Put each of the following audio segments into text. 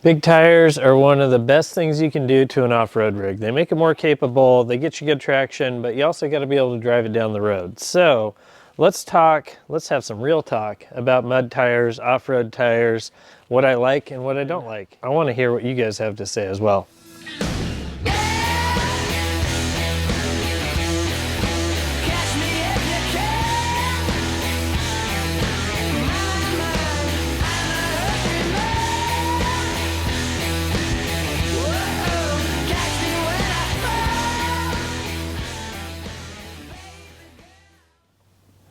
Big tires are one of the best things you can do to an off-road rig. They make it more capable, they get you good traction, but you also got to be able to drive it down the road. So let's have some real talk about mud tires, off-road tires, what I like and what I don't like. I want to hear what you guys have to say as well.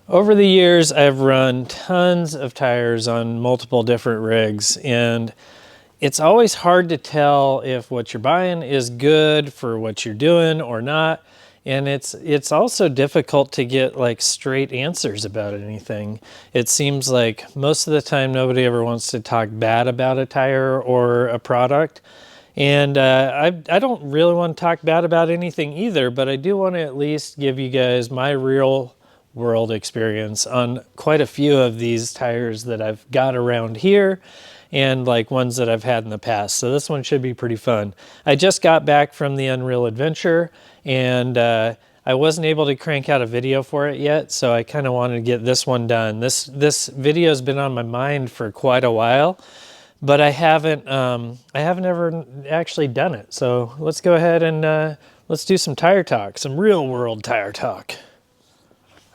Over the years, I've run tons of tires on multiple different rigs, and it's always hard to tell if what you're buying is good for what you're doing or not. And it's also difficult to get like straight answers about anything. It seems like most of the time nobody ever wants to talk bad about a tire or a product. And I don't really want to talk bad about anything either, but I do want to at least give you guys my real world experience on quite a few of these tires that I've got around here and like ones that I've had in the past. So this one should be pretty fun. I just got back from the Unreal Adventure and I wasn't able to crank out a video for it yet, so I kind of wanted to get this one done. This video has been on my mind for quite a while, but I haven't ever actually done it. So let's go ahead and let's do some tire talk, some real world tire talk.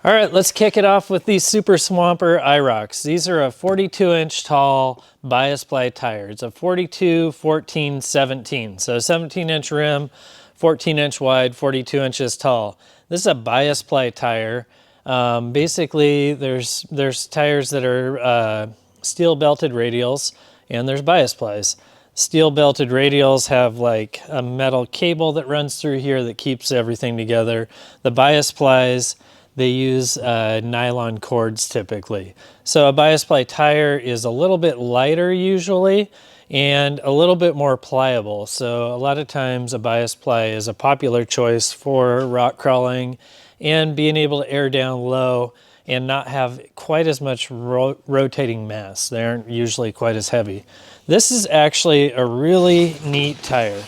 All right, let's kick it off with these Super Swamper IROCs. These are a 42-inch tall bias ply tire. It's a 42, 14, 17. So 17-inch rim, 14-inch wide, 42 inches tall. This is a bias ply tire. Basically, there's tires that are steel belted radials, and there's bias plies. Steel belted radials have like a metal cable that runs through here that keeps everything together. The bias plies, they use nylon cords typically. So a bias ply tire is a little bit lighter usually and a little bit more pliable. So a lot of times a bias ply is a popular choice for rock crawling and being able to air down low and not have quite as much rotating mass. They aren't usually quite as heavy. This is actually a really neat tire.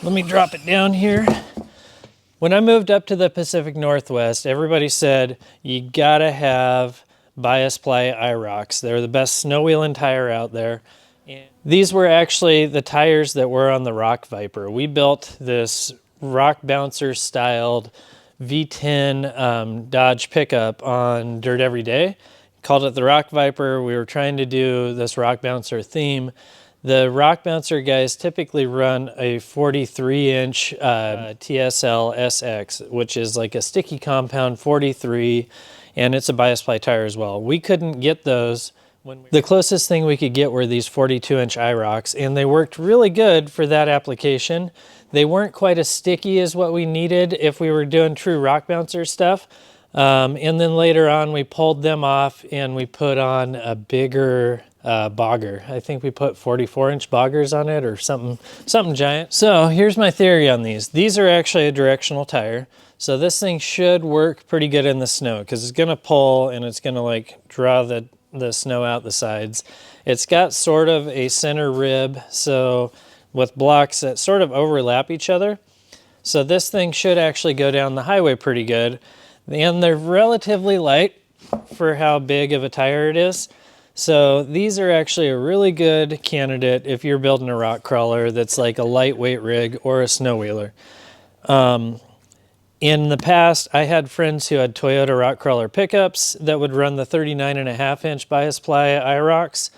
Let me drop it down here. When I moved up to the Pacific Northwest, everybody said, you gotta have bias ply IROCs. They're the best snow wheeling tire out there. And these were actually the tires that were on the Rock Viper. We built this rock bouncer styled V10 Dodge pickup on Dirt Every Day. Called it the Rock Viper. We were trying to do this rock bouncer theme. The rock bouncer guys typically run a 43-inch TSL SX, which is like a sticky compound 43, and it's a bias ply tire as well. We couldn't get those. The closest thing we could get were these 42-inch IROCs, and they worked really good for that application. They weren't quite as sticky as what we needed if we were doing true rock bouncer stuff. And then later on, we pulled them off and we put on a bigger bogger. I think we put 44-inch boggers on it or something giant. So here's my theory on these. These are actually a directional tire. So this thing should work pretty good in the snow because it's going to pull and it's going to like draw the snow out the sides. It's got sort of a center rib, so with blocks that sort of overlap each other. So this thing should actually go down the highway pretty good. And they're relatively light for how big of a tire it is. So these are actually a really good candidate if you're building a rock crawler that's like a lightweight rig or a snow wheeler. In the past, I had friends who had Toyota rock crawler pickups that would run the 39.5-inch bias ply IROCs.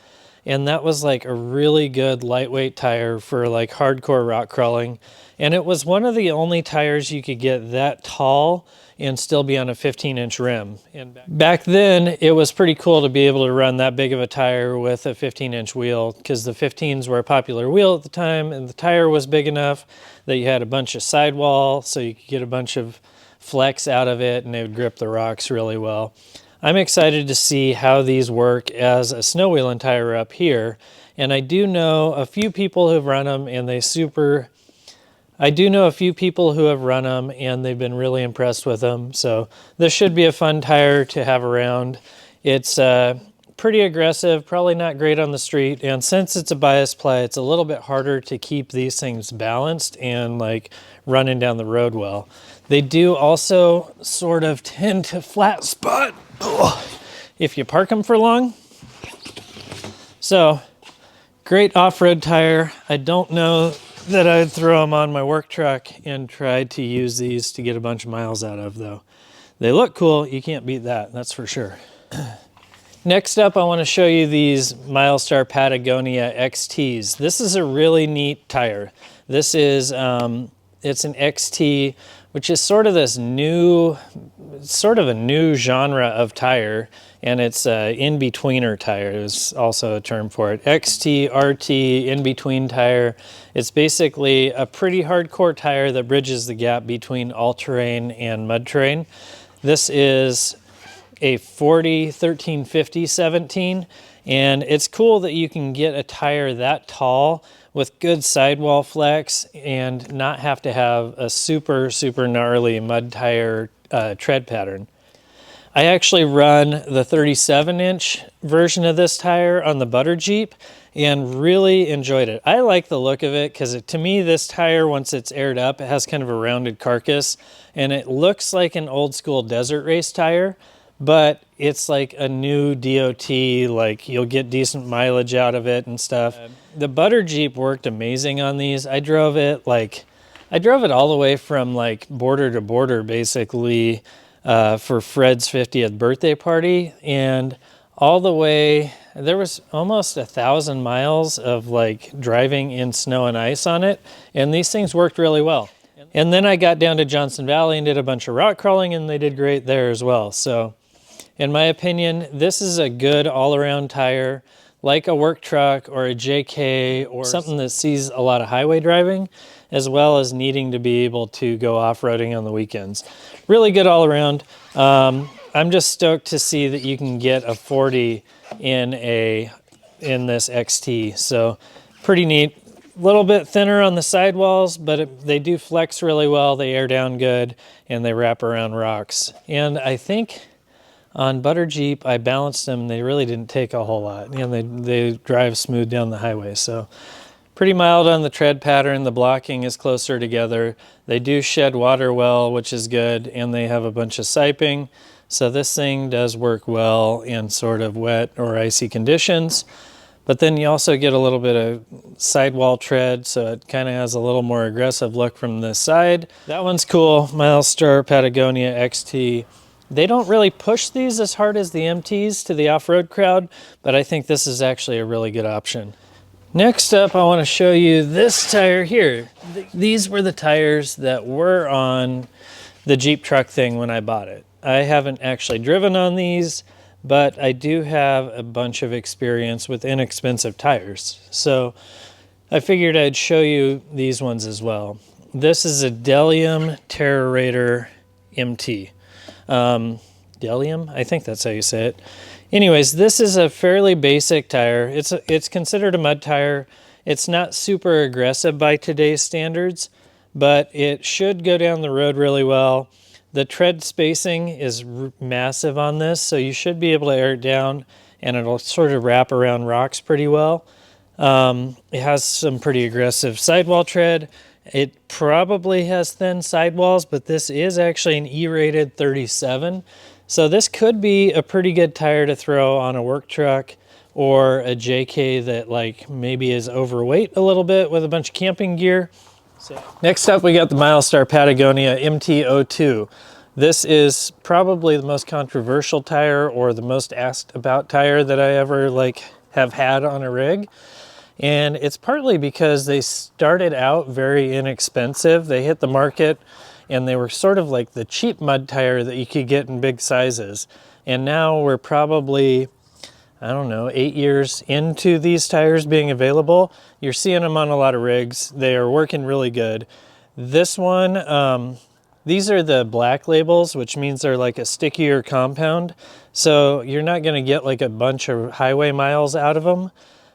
And that was like a really good lightweight tire for like hardcore rock crawling. And it was one of the only tires you could get that tall and still be on a 15-inch rim. And back then, it was pretty cool to be able to run that big of a tire with a 15-inch wheel because the 15s were a popular wheel at the time, and the tire was big enough that you had a bunch of sidewall, so you could get a bunch of flex out of it, and it would grip the rocks really well. I'm excited to see how these work as a snow wheeling tire up here, and I do know a few people who've run them, and they've been really impressed with them. So this should be a fun tire to have around. It's pretty aggressive, probably not great on the street. And since it's a bias ply, it's a little bit harder to keep these things balanced and like running down the road well. They do also sort of tend to flat spot if you park them for long. So great off-road tire. I don't know that I'd throw them on my work truck and try to use these to get a bunch of miles out of, though. They look cool. You can't beat that, that's for sure. Next up, I want to show you these Milestar Patagonia XTs. This is a really neat tire. This is, it's an XT, which is sort of this new, sort of a new genre of tire, and it's in-betweener tire is also a term for it. XT, RT, in-between tire. It's basically a pretty hardcore tire that bridges the gap between all-terrain and mud terrain. This is a 40 1350 17, and it's cool that you can get a tire that tall with good sidewall flex and not have to have a super gnarly mud tire tread pattern. I actually run the 37-inch version of this tire on the Butter Jeep and really enjoyed it. I like the look of it because to me this tire, once it's aired up, it has kind of a rounded carcass and it looks like an old school desert race tire, but it's like a new DOT, like you'll get decent mileage out of it and stuff. The Butter Jeep worked amazing on these. I drove it all the way from like border to border basically for Fred's 50th birthday party, and all the way, there was almost 1,000 miles of like driving in snow and ice on it, and these things worked really well. And then I got down to Johnson Valley and did a bunch of rock crawling, and they did great there as well. So in my opinion, this is a good all-around tire, like a work truck or a JK or something that sees a lot of highway driving, as well as needing to be able to go off-roading on the weekends. Really good all around. I'm just stoked to see that you can get a 40 in this XT. So pretty neat. A little bit thinner on the sidewalls, but they do flex really well. They air down good and they wrap around rocks. And I think on Butter Jeep, I balanced them. They really didn't take a whole lot. You know, they drive smooth down the highway. So pretty mild on the tread pattern. The blocking is closer together. They do shed water well, which is good. And they have a bunch of siping. So this thing does work well in sort of wet or icy conditions. But then you also get a little bit of sidewall tread, so it kind of has a little more aggressive look from the side. That one's cool, Milestar Patagonia XT. They don't really push these as hard as the MTs to the off-road crowd, but I think this is actually a really good option. Next up, I want to show you this tire here. These were the tires that were on the Jeep truck thing when I bought it. I haven't actually driven on these, but I do have a bunch of experience with inexpensive tires. So I figured I'd show you these ones as well. This is a Delium Terrarator MT. Delium? I think that's how you say it. Anyways, this is a fairly basic tire. It's considered a mud tire. It's not super aggressive by today's standards, but it should go down the road really well. The tread spacing is massive on this, so you should be able to air it down and it'll sort of wrap around rocks pretty well. It has some pretty aggressive sidewall tread. It probably has thin sidewalls, but this is actually an E-rated 37. So this could be a pretty good tire to throw on a work truck or a JK that like maybe is overweight a little bit with a bunch of camping gear. So next up, we got the Milestar Patagonia MT-02. This is probably the most controversial tire or the most asked about tire that I ever have had on a rig. And it's partly because they started out very inexpensive. They hit the market and they were sort of like the cheap mud tire that you could get in big sizes. And now we're probably, I don't know, 8 years into these tires being available. You're seeing them on a lot of rigs. They are working really good. This one, these are the black labels, which means they're like a stickier compound. So you're not gonna get like a bunch of highway miles out of them,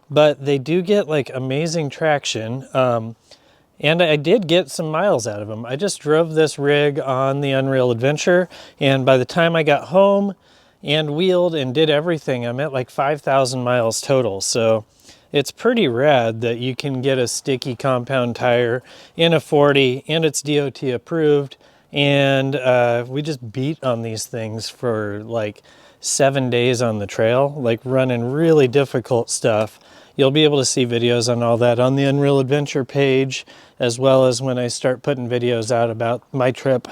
but they do get like amazing traction. And I did get some miles out of them. I just drove this rig on the Unreal Adventure, and by the time I got home, and wheeled and did everything. I'm at like 5,000 miles total. So it's pretty rad that you can get a sticky compound tire in a 40 and it's DOT approved. And we just beat on these things for like 7 days on the trail, like running really difficult stuff. You'll be able to see videos on all that on the Unreal Adventure page, as well as when I start putting videos out about my trip.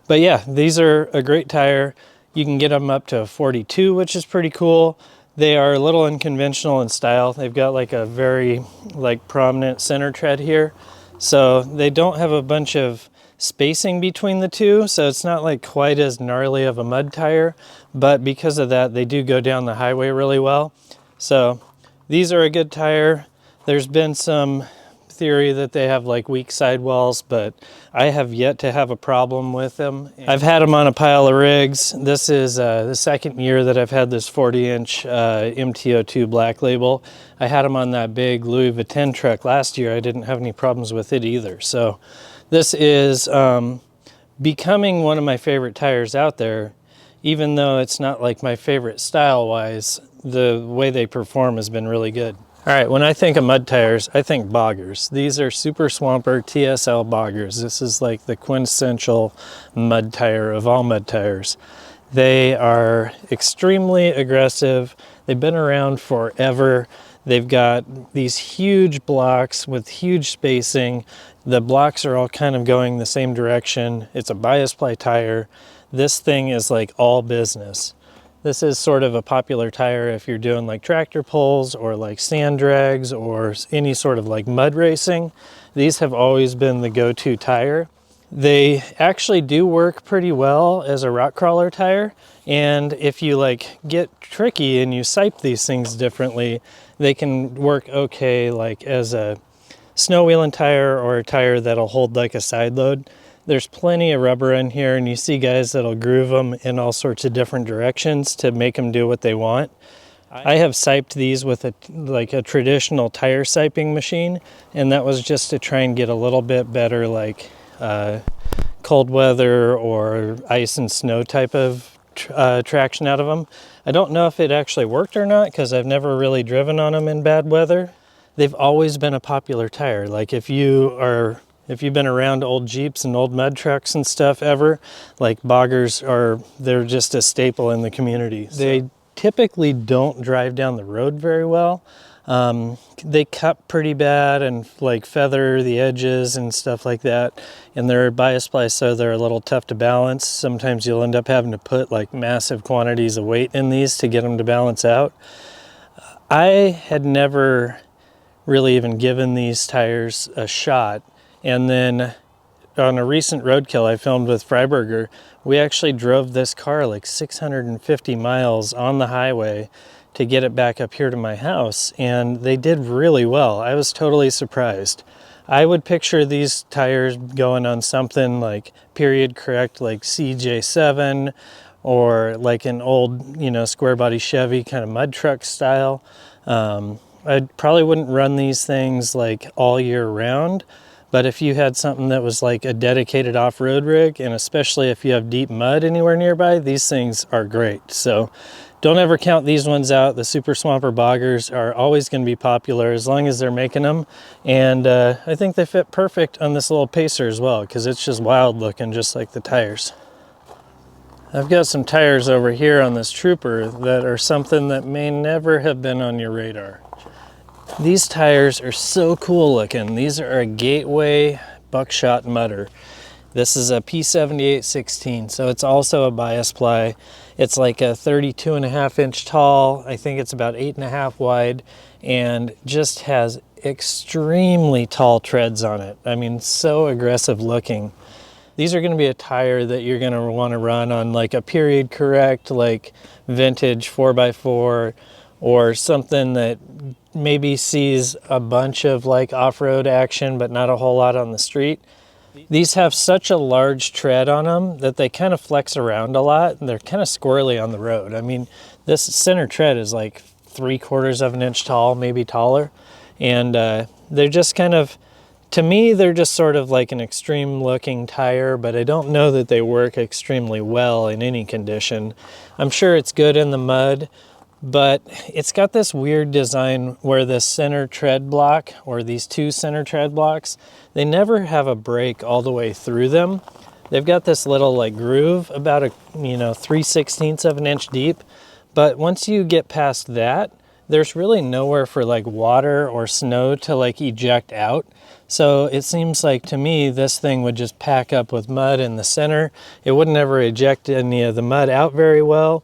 But yeah, these are a great tire. You can get them up to 42, which is pretty cool. They are a little unconventional in style. They've got like a very like prominent center tread here. So they don't have a bunch of spacing between the two, so it's not like quite as gnarly of a mud tire, but because of that, they do go down the highway really well. So these are a good tire. There's been some theory that they have like weak sidewalls, but I have yet to have a problem with them. I've had them on a pile of rigs. This is the second year that I've had this 40-inch MTO2 black label. I had them on that big Louis Vuitton truck last year. I didn't have any problems with it either. So this is becoming one of my favorite tires out there, even though it's not like my favorite style-wise. The way they perform has been really good. All right, when I think of mud tires, I think Boggers. These are Super Swamper TSL Boggers. This is like the quintessential mud tire of all mud tires. They are extremely aggressive. They've been around forever. They've got these huge blocks with huge spacing. The blocks are all kind of going the same direction. It's a bias ply tire. This thing is like all business. This is sort of a popular tire if you're doing like tractor pulls or like sand drags or any sort of like mud racing. These have always been the go-to tire. They actually do work pretty well as a rock crawler tire. And if you like get tricky and you sipe these things differently, they can work okay like as a snow wheeling tire or a tire that'll hold like a side load. There's plenty of rubber in here, and you see guys that'll groove them in all sorts of different directions to make them do what they want. I have siped these with a traditional tire siping machine, and that was just to try and get a little bit better like cold weather or ice and snow type of traction out of them. I don't know if it actually worked or not because I've never really driven on them in bad weather. They've always been a popular tire. Like if you've been around old Jeeps and old mud trucks and stuff ever, like Boggers they're just a staple in the community. So they typically don't drive down the road very well. They cut pretty bad and like feather the edges and stuff like that. And they're bias ply, so they're a little tough to balance. Sometimes you'll end up having to put like massive quantities of weight in these to get them to balance out. I had never really even given these tires a shot. And then on a recent roadkill I filmed with Freiberger, we actually drove this car like 650 miles on the highway to get it back up here to my house, and they did really well. I was totally surprised. I would picture these tires going on something like period correct, like CJ7 or like an old, square body Chevy kind of mud truck style. I probably wouldn't run these things like all year round, but if you had something that was like a dedicated off-road rig, and especially if you have deep mud anywhere nearby, these things are great. So don't ever count these ones out. The Super Swamper Boggers are always going to be popular as long as they're making them. And I think they fit perfect on this little Pacer as well, because it's just wild looking, just like the tires. I've got some tires over here on this Trooper that are something that may never have been on your radar. These tires are so cool looking. These are a Gateway Buckshot mudder. This is a P7816, so it's also a bias ply. It's like a 32.5 inch tall. I think it's about 8.5 wide, and just has extremely tall treads on it. I mean, so aggressive looking. These are going to be a tire that you're going to want to run on like a period correct, like vintage 4x4, or something that maybe sees a bunch of like off-road action but not a whole lot on the street. These have such a large tread on them that they kind of flex around a lot, and they're kind of squirrely on the road. I mean, this center tread is like 3/4 of an inch tall, maybe taller, and they're just kind of To me, they're just sort of like an extreme looking tire, but I don't know that they work extremely well in any condition. I'm sure it's good in the mud, but it's got this weird design where the center tread block, or these two center tread blocks, they never have a break all the way through them. They've got this little like groove about a 3/16 of an inch deep, but once you get past that, there's really nowhere for like water or snow to like eject out. So it seems like to me this thing would just pack up with mud in the center. It wouldn't ever eject any of the mud out very well,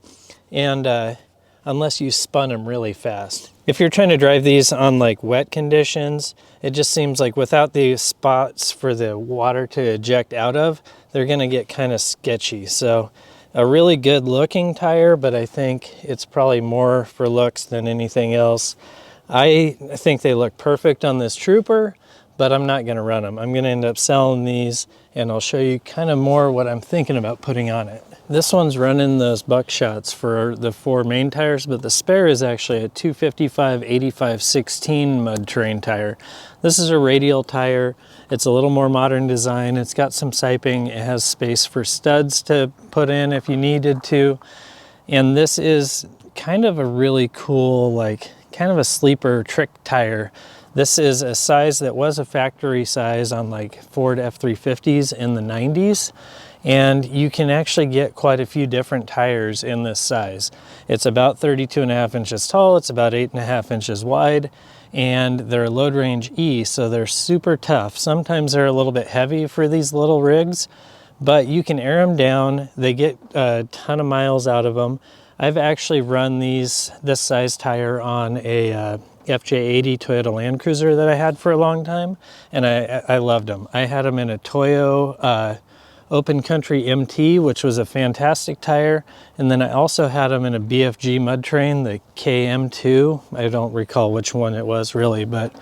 and unless you spun them really fast. If you're trying to drive these on like wet conditions, it just seems like without the spots for the water to eject out of, they're gonna get kind of sketchy. So a really good looking tire, but I think it's probably more for looks than anything else. I think they look perfect on this Trooper, but I'm not gonna run them. I'm gonna end up selling these, and I'll show you kind of more what I'm thinking about putting on it. This one's running those Buckshots for the 4 main tires, but the spare is actually a 255/85/16 mud terrain tire. This is a radial tire. It's a little more modern design. It's got some siping. It has space for studs to put in if you needed to. And this is kind of a really cool, like kind of a sleeper trick tire. This is a size that was a factory size on like Ford F350s in the 90s. And you can actually get quite a few different tires in this size. It's about 32.5 inches tall. It's about 8.5 inches wide. And they're load range E, so they're super tough. Sometimes they're a little bit heavy for these little rigs, but you can air them down. They get a ton of miles out of them. I've actually run this size tire on a FJ80 Toyota Land Cruiser that I had for a long time, and I loved them. I had them in a Toyo Open Country MT, which was a fantastic tire, and then I also had them in a BFG mud terrain, the KM2. I don't recall which one it was really, but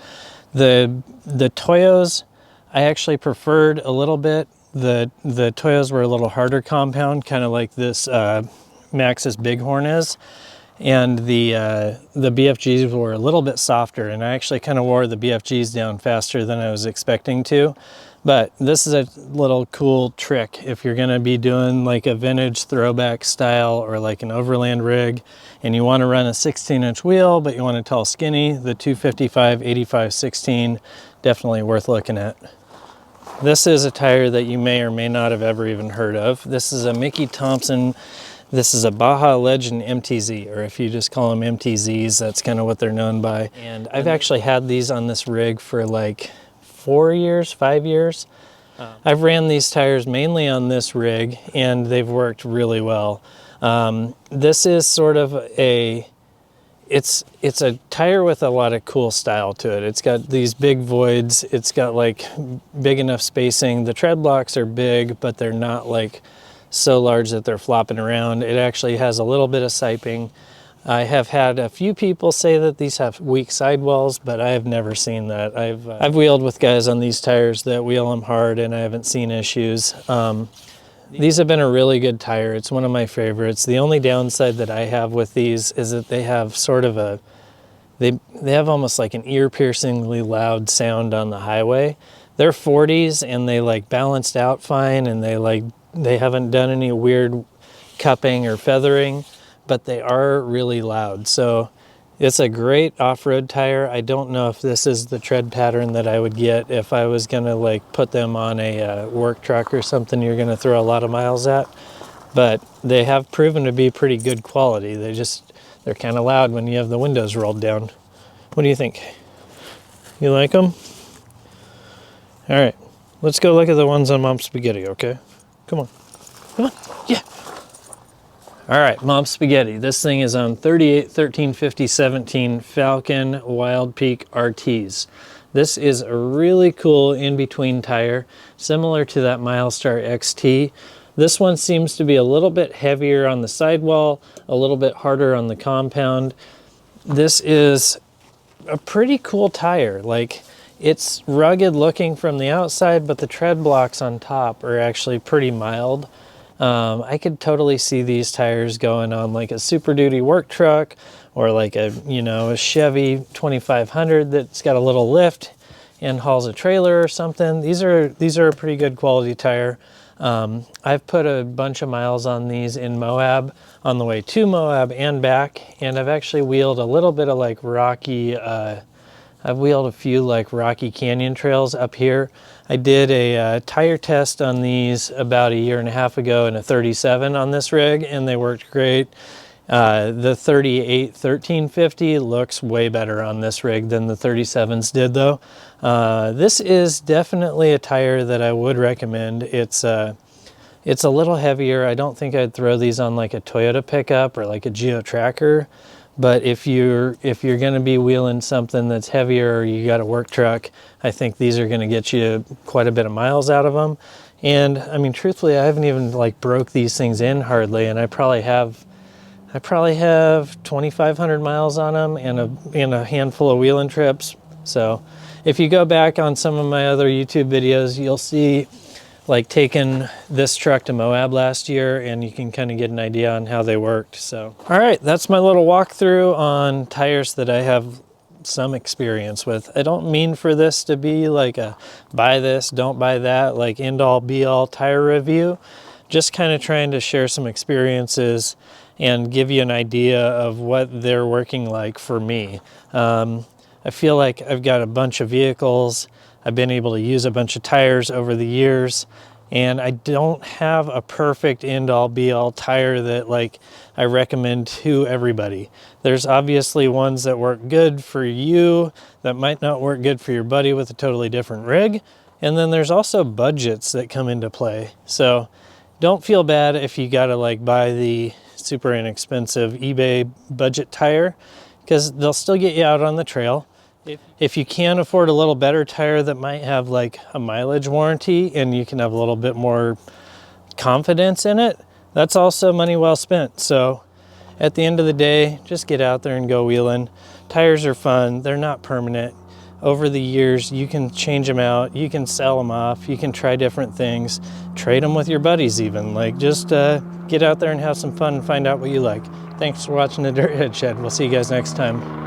the Toyos I actually preferred a little bit. The Toyos were a little harder compound, kind of like this Maxxis Bighorn is, and the BFGs were a little bit softer, and I actually kind of wore the BFGs down faster than I was expecting to. But this is a little cool trick if you're gonna be doing like a vintage throwback style or like an overland rig and you wanna run a 16-inch wheel, but you want a tall skinny, the 255/85/16, definitely worth looking at. This is a tire that you may or may not have ever even heard of. This is a Mickey Thompson. This is a Baja Legend MTZ, or if you just call them MTZs, that's kind of what they're known by. And I've actually had these on this rig for like 4 years, 5 years. I've ran these tires mainly on this rig and they've worked really well. This is sort of it's a tire with a lot of cool style to it. It's got these big voids. It's got like big enough spacing. The tread blocks are big, but they're not like so large that they're flopping around. It actually has a little bit of siping. I have had a few people say that these have weak sidewalls, but I have never seen that. I've wheeled with guys on these tires that wheel them hard, and I haven't seen issues. These have been a really good tire. It's one of my favorites. The only downside that I have with these is that they have sort of they have almost like an ear-piercingly loud sound on the highway. They're 40s and they like balanced out fine, and they haven't done any weird cupping or feathering, but they are really loud. So it's a great off-road tire. I don't know if this is the tread pattern that I would get if I was gonna like put them on a work truck or something you're gonna throw a lot of miles at, but they have proven to be pretty good quality. They're kind of loud when you have the windows rolled down. What do you think? You like them? All right, let's go look at the ones on Mom's Spaghetti, okay? Come on, yeah. All right, Mom Spaghetti. This thing is on 38, 13, 50, 17 Falken wildpeak RTs. This is a really cool in-between tire, similar to that Milestar XT. This one seems to be a little bit heavier on the sidewall, a little bit harder on the compound. This is a pretty cool tire. Like, it's rugged looking from the outside, but the tread blocks on top are actually pretty mild. I could totally see these tires going on like a Super Duty work truck or like a Chevy 2500 that's got a little lift, and hauls a trailer or something, these are a pretty good quality tire. I've put a bunch of miles on these in Moab on the way to Moab and back, and I've actually wheeled a little bit of like rocky, I've wheeled a few like rocky canyon trails up here. I did a tire test on these about a year and a half ago in a 37 on this rig, and they worked great. The 38 1350 looks way better on this rig than the 37s did though. This is definitely a tire that I would recommend. It's a little heavier. I don't think I'd throw these on like a Toyota pickup or like a Geo Tracker, but if you're going to be wheeling something that's heavier, or you got a work truck, I think these are going to get you quite a bit of miles out of them. And I mean, truthfully, I haven't even like broke these things in hardly, and I probably have 2,500 miles on them and a handful of wheeling trips. So if you go back on some of my other YouTube videos, you'll see like taking this truck to Moab last year, and you can kind of get an idea on how they worked. So, all right, that's my little walkthrough on tires that I have some experience with. I don't mean for this to be like a buy this, don't buy that, like end all be all tire review. Just kind of trying to share some experiences and give you an idea of what they're working like for me. I feel like I've got a bunch of vehicles. I've been able to use a bunch of tires over the years, and I don't have a perfect end-all be-all tire that like I recommend to everybody. There's obviously ones that work good for you that might not work good for your buddy with a totally different rig, and then there's also budgets that come into play. So don't feel bad if you gotta like buy the super inexpensive eBay budget tire, because they'll still get you out on the trail. If you can afford a little better tire that might have like a mileage warranty and you can have a little bit more confidence in it, that's also money well spent. So at the end of the day, just get out there and go wheeling. Tires are fun. They're not permanent. Over the years, you can change them out. You can sell them off. You can try different things. Trade them with your buddies even. Like just get out there and have some fun and find out what you like. Thanks for watching the Dirt Head Shed. We'll see you guys next time.